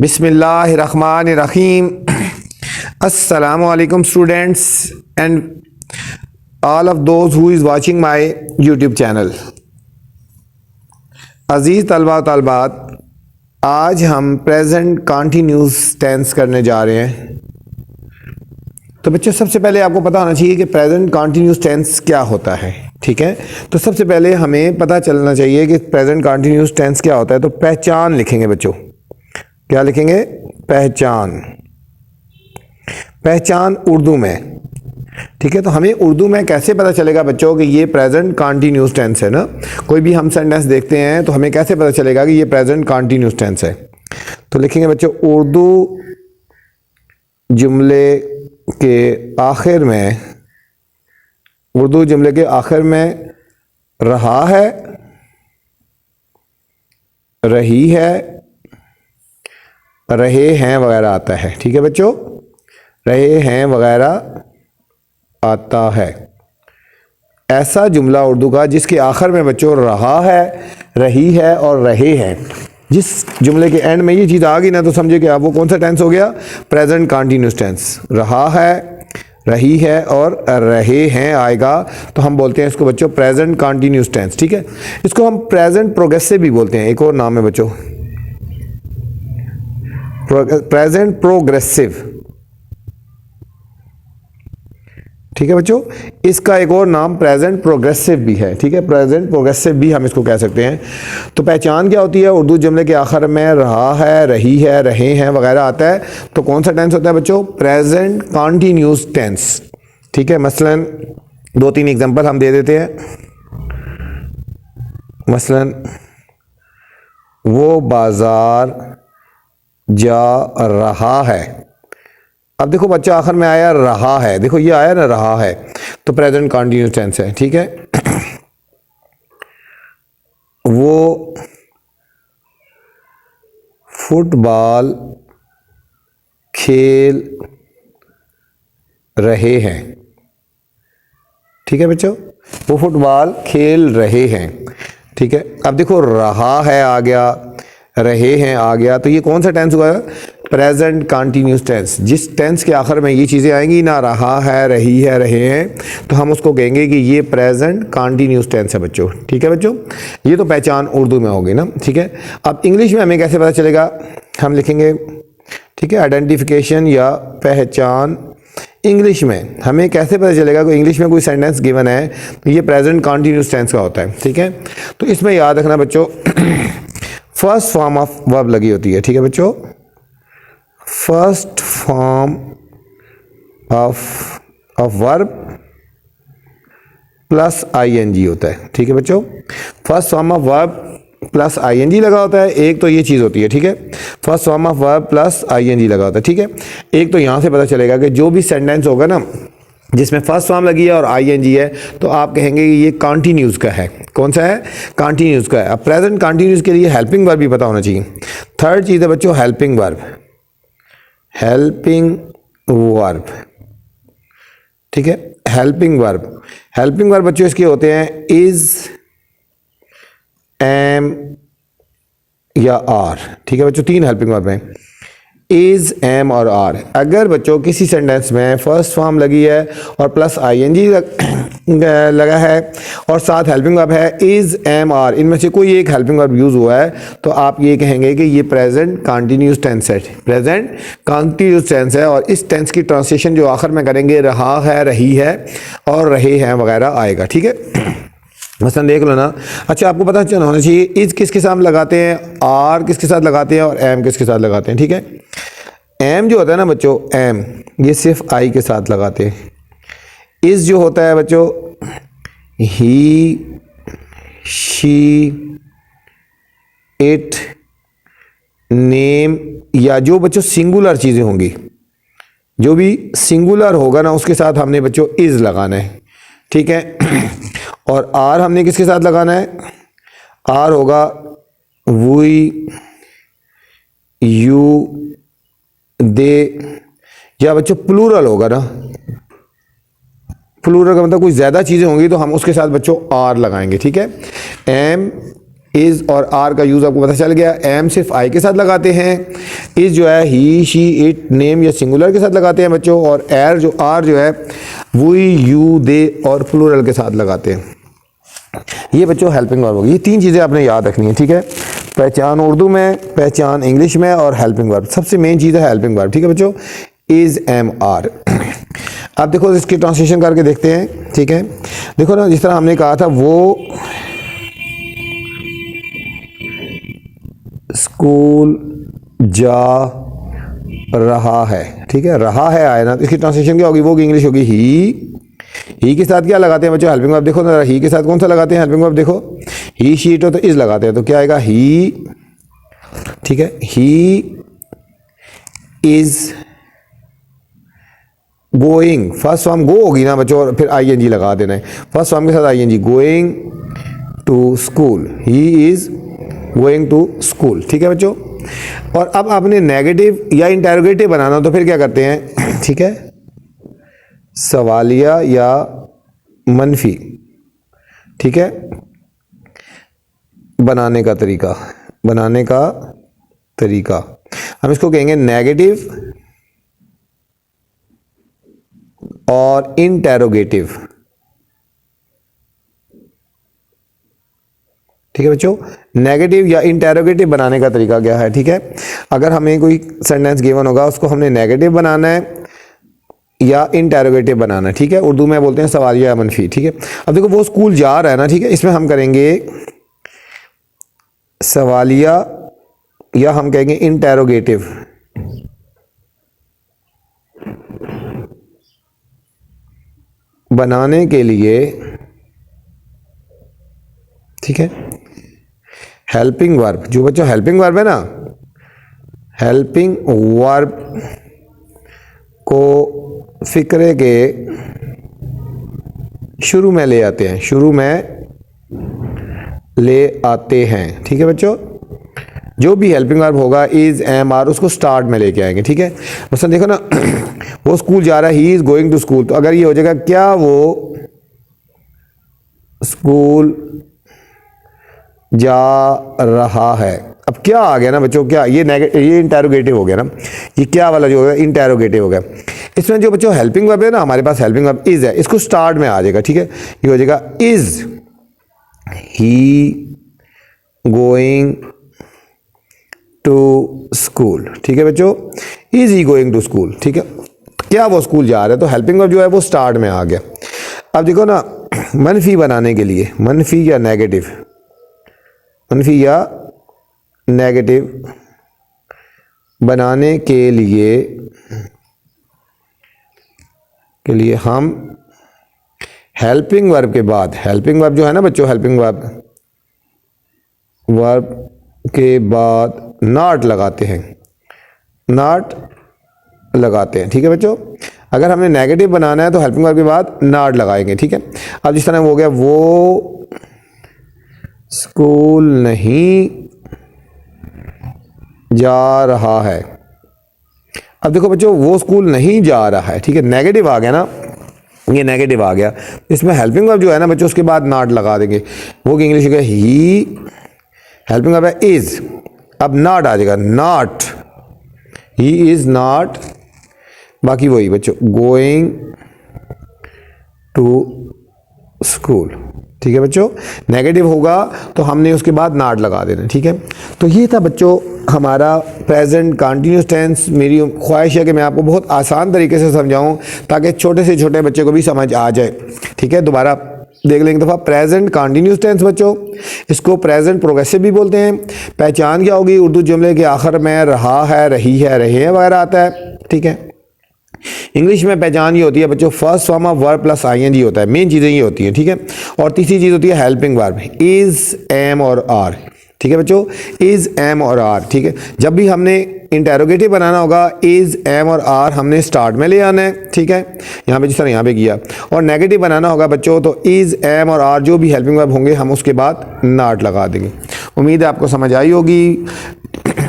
बिस्मिल्लाहिर्रहमानिर्रहीम। अस्सलामु अलैकुम students and all of those who is watching my YouTube channel. अज़ीज़ तलबा व तलबात, आज हम प्रेजेंट कंटिन्यूस टेंस करने जा रहे हैं। तो बच्चों, सबसे पहले आपको पता होना चाहिए कि प्रेजेंट कंटिन्यूस टेंस क्या होता है। ठीक है, तो सबसे पहले हमें पता चलना चाहिए कि प्रेजेंट कंटिन्यूस टेंस क्या होता है। तो पहचान लिखेंगे बच्चों। क्या लिखेंगे? पहचान। पहचान उर्दू में। ठीक है, तो हमें उर्दू में कैसे पता चलेगा बच्चों कि ये प्रेजेंट कंटिन्यूस टेंस है ना। कोई भी हम सेंटेंस देखते हैं तो हमें कैसे पता चलेगा कि ये प्रेजेंट कंटिन्यूस टेंस है। तो लिखेंगे बच्चों, उर्दू जुमले के आखिर में, उर्दू जुमले के आखिर में रहा है, रही है, रहे हैं वगैरह आता है। ठीक है बच्चों, रहे हैं वगैरह आता है। ऐसा जुमला उर्दू का जिसके आखिर में बच्चों रहा है, रही है और रहे हैं, जिस जुमले के एंड में ये चीज़ आ गई ना तो समझे कि आप वो कौन सा टेंस हो गया? Present continuous tense. रहा है, रही है और रहे हैं आएगा तो हम बोलते हैं इसको बच्चों प्रेजेंट कंटिन्यूस टेंस। ठीक है, इसको हम प्रेजेंट प्रोग्रेसिव भी बोलते हैं, एक और नाम है बच्चों प्रेजेंट प्रोग्रेसिव। ठीक है बच्चों, इसका एक और नाम प्रेजेंट प्रोग्रेसिव भी है। ठीक है, प्रेजेंट प्रोग्रेसिव भी हम इसको कह सकते हैं। तो पहचान क्या होती है? उर्दू जुमले के आखिर में रहा है, रही है, रहे हैं वगैरह आता है तो कौन सा टेंस होता है बच्चों? Present continuous tense. ठीक है, मसलन दो तीन एग्जांपल हम दे देते हैं। मसलन, वो बाजार जा रहा है। अब देखो बच्चा आखिर में आया रहा है, देखो ये आया ना रहा है तो प्रेजेंट कंटिन्यूस टेंस है। ठीक है, वो फुटबॉल खेल रहे हैं। ठीक है बच्चों, वो फुटबॉल खेल रहे हैं। ठीक है, अब देखो रहा है आ गया, रहे हैं आ गया, तो ये कौन सा टेंस हुआ? Present continuous tense. जिस टेंस के आखिर में ये चीज़ें आएंगी ना, रहा है, रही है, रहे हैं, तो हम उसको कहेंगे कि ये प्रेजेंट कंटिन्यूस टेंस है बच्चों। ठीक है बच्चों, ये तो पहचान उर्दू में होगी ना। ठीक है, अब इंग्लिश में हमें कैसे पता चलेगा? हम लिखेंगे, ठीक है, आइडेंटिफिकेशन या पहचान। इंग्लिश में हमें कैसे पता चलेगा कि इंग्लिश में कोई सेंटेंस गिवन है तो ये प्रेजेंट कंटिन्यूस टेंस का होता है। ठीक है, तो इसमें याद रखना बच्चों फर्स्ट फॉर्म ऑफ वर्ब लगी होती है। ठीक है बच्चों, first form of verb plus I N G होता है। ठीक है बच्चों, first form of verb plus I N G लगा होता है। एक तो ये चीज़ होती है, ठीक है, first form of verb plus I N G लगा होता है। ठीक है, एक तो यहाँ से पता चलेगा कि जो भी सेंटेंस होगा ना जिसमें फर्स्ट फॉर्म लगी है और आईएनजी है तो आप कहेंगे कि ये कंटिन्यूस का है। कौन सा है? कंटिन्यूस का है। अब प्रेजेंट कंटिन्यूस के लिए हेल्पिंग वर्ब भी पता होना चाहिए। थर्ड चीज़ है बच्चों हेल्पिंग वर्ब। हेल्पिंग वर्ब, ठीक है, हेल्पिंग वर्ब। हेल्पिंग वर्ब बच्चों इसके होते हैं इज, एम या आर। ठीक है बच्चों, तीन हेल्पिंग वर्ब हैं, इज, एम और आर। अगर बच्चों किसी सेंटेंस में फर्स्ट फॉर्म लगी है और प्लस आईएनजी लगा है और साथ हेल्पिंग वर्ब है इज, एम, आर, इनमें से कोई एक हेल्पिंग वर्ब यूज हुआ है तो आप ये कहेंगे कि ये प्रेजेंट कंटिन्यूस टेंस है। प्रेजेंट कंटिन्यूस टेंस है और इस टेंस की ट्रांसलेशन जो आखिर में करेंगे रहा है, रही है और रहे हैं वगैरह आएगा। ठीक है, मसलन देख लो ना। अच्छा, आपको पता चलना होना चाहिए इज किसके साथ लगाते हैं, आर किसके साथ लगाते हैं और एम किसके साथ लगाते हैं। ठीक है, एम जो होता है ना बच्चों, एम ये सिर्फ आई के साथ लगाते हैं। इज जो होता है बच्चों ही, शी, इट, नेम या जो बच्चों सिंगुलर चीज़ें होंगी, जो भी सिंगुलर होगा ना उसके साथ हमने बच्चों इज लगाना है। ठीक है, और आर हमने किसके साथ लगाना है? आर होगा वी, यू, दे, या बच्चों प्लूरल होगा ना। प्लूरल का मतलब कोई ज़्यादा चीज़ें होंगी तो हम उसके साथ बच्चों आर लगाएंगे। ठीक है, एम, इज़ और आर का यूज़ आपको पता चल गया। एम सिर्फ आई के साथ लगाते हैं, इज़ जो है ही शी इट नेम या सिंगुलर के साथ लगाते हैं बच्चों, और आर जो है वी यू दे और प्लूरल के साथ लगाते हैं। ये बच्चों हेल्पिंग वर्ब होगी। ये तीन चीज़ें आपने याद रखनी है, ठीक है। पहचान उर्दू में, पहचान इंग्लिश में और हेल्पिंग वर्ब। सबसे मेन चीज़ है हेल्पिंग वर्ब, ठीक है बच्चों। Is am are. अब देखो इसकी ट्रांसलेशन करके देखते हैं, ठीक है। देखो ना, जिस तरह हमने कहा था वो स्कूल जा रहा है, ठीक है। रहा है आया ना, तो इसकी ट्रांसलेशन क्या होगी? वो इंग्लिश होगी ही के साथ क्या लगाते हैं बच्चों? Helping verb. देखो ना, ही के साथ कौन सा लगाते हैं हेल्पिंग वर्ब? देखो ही शी इट हो तो इज लगाते हैं, तो क्या आएगा? ही, ठीक है। He is going, first form go होगी ना बच्चों, और फिर आईएनजी लगा देना है फर्स्ट फॉर्म के साथ, I N G. Going to school, he is going to school, ठीक है बच्चों। और अब आपने नेगेटिव या इंटेरोगेटिव बनाना हो तो फिर क्या करते हैं, ठीक है, सवालिया या मनफी, ठीक है। बनाने का तरीका हम इसको कहेंगे नेगेटिव और इंटेरोगेटिव, ठीक है बच्चों। नेगेटिव या इंटेरोगेटिव बनाने का तरीका क्या है, ठीक है। अगर हमें कोई सेंटेंस गिवन होगा, उसको हमने नेगेटिव बनाना है या इंटेरोगेटिव बनाना है, ठीक है। उर्दू में बोलते हैं सवालिया या मनफी, ठीक है। अब देखो वो स्कूल जा रहा है ना, ठीक है, इसमें हम करेंगे सवालिया या हम कहेंगे इंटेरोगेटिव। बनाने के लिए, ठीक है, हेल्पिंग वर्ब, जो बच्चों हेल्पिंग वर्ब है ना, हेल्पिंग वर्ब को फिक्रे के शुरू में ले आते हैं, ठीक है बच्चों। जो भी हेल्पिंग वर्ब होगा इज एम आर, उसको स्टार्ट में लेके आएंगे, ठीक है। मसलन देखो ना, वो स्कूल जा रहा है, he is going to school, तो अगर ये हो जाएगा क्या वो स्कूल जा रहा है। अब क्या आ गया ना बच्चों, क्या ये इंटेरोगेटिव हो गया ना, ये क्या वाला जो होगा इंटेरोगेटिव हो गया। इसमें जो बच्चों हेल्पिंग वर्ब है ना, हमारे पास हेल्पिंग वर्ब इज है, इसको स्टार्ट में आ जाएगा, ठीक है। ये हो जाएगा is he going to school, ठीक है बच्चों। Is he going to school, ठीक है। क्या वो स्कूल जा रहा है, तो हेल्पिंग वर्ब जो है वो स्टार्ट में आ गया। अब देखो ना, मनफी बनाने के लिए, मनफी या नेगेटिव बनाने के लिए हम हेल्पिंग वर्ब के बाद, हेल्पिंग वर्ब जो है ना बच्चों, हेल्पिंग वर्ब के बाद नॉट लगाते हैं, ठीक है बच्चों। अगर हमने नेगेटिव बनाना है तो हेल्पिंग वर्ब के बाद नॉट लगाएंगे, ठीक है। अब जिस तरह हो गया, वो स्कूल नहीं जा रहा है। अब देखो बच्चों, वो स्कूल नहीं जा रहा है, ठीक है, नेगेटिव आ गया ना, ये नेगेटिव आ गया। इसमें हेल्पिंग वर्ब जो है ना बच्चों, उसके बाद नॉट लगा देंगे। वो की इंग्लिश हो गया ही, हेल्पिंग वर्ब है इज, अब नॉट आ जाएगा, नॉट, ही इज नॉट, बाकी वही बच्चों, गोइंग टू स्कूल, ठीक है बच्चों। नेगेटिव होगा तो हमने उसके बाद नॉट लगा देना, ठीक है। तो ये था बच्चों हमारा प्रेजेंट कंटिन्यूस टेंस। मेरी ख्वाहिश है कि मैं आपको बहुत आसान तरीके से समझाऊं ताकि छोटे से छोटे बच्चे को भी समझ आ जाए, ठीक है। दोबारा देख लेंगे दफ़ा, प्रेजेंट कंटिन्यूस टेंस बच्चों, इसको प्रेजेंट प्रोग्रेसिव भी बोलते हैं। पहचान क्या होगी? उर्दू जुमले के आखिर में रहा है, रही है, रहे हैं वगैरह आता है, ठीक है। इंग्लिश में पहचान ये होती है बच्चों, first form of verb plus I N G होता है, मेन चीज़ें ये होती हैं, ठीक है। और तीसरी चीज़ होती है हेल्पिंग वर्ब, इज, एम और आर, ठीक है बच्चों, इज, एम और आर, ठीक है। जब भी हमने इंटेरोगेटिव बनाना होगा, इज, एम और आर हमने स्टार्ट में ले आना है, ठीक है, यहाँ पे जिस तरह यहाँ पे किया। और नेगेटिव बनाना होगा बच्चों, तो इज, एम और आर जो भी हेल्पिंग वर्ब होंगे हम उसके बाद नॉट लगा देंगे। उम्मीद है आपको समझ आई होगी।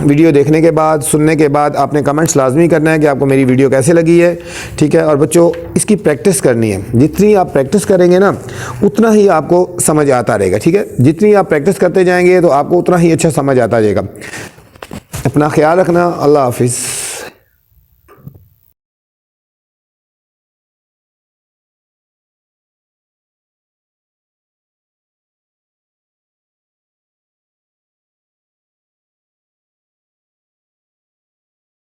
वीडियो देखने के बाद, सुनने के बाद आपने कमेंट्स लाजमी करना है कि आपको मेरी वीडियो कैसे लगी है, ठीक है। और बच्चों इसकी प्रैक्टिस करनी है, जितनी आप प्रैक्टिस करेंगे ना उतना ही आपको समझ आता रहेगा, ठीक है। जितनी आप प्रैक्टिस करते जाएंगे तो आपको उतना ही अच्छा समझ आता जाएगा। अपना ख्याल रखना, अल्लाह हाफिज़।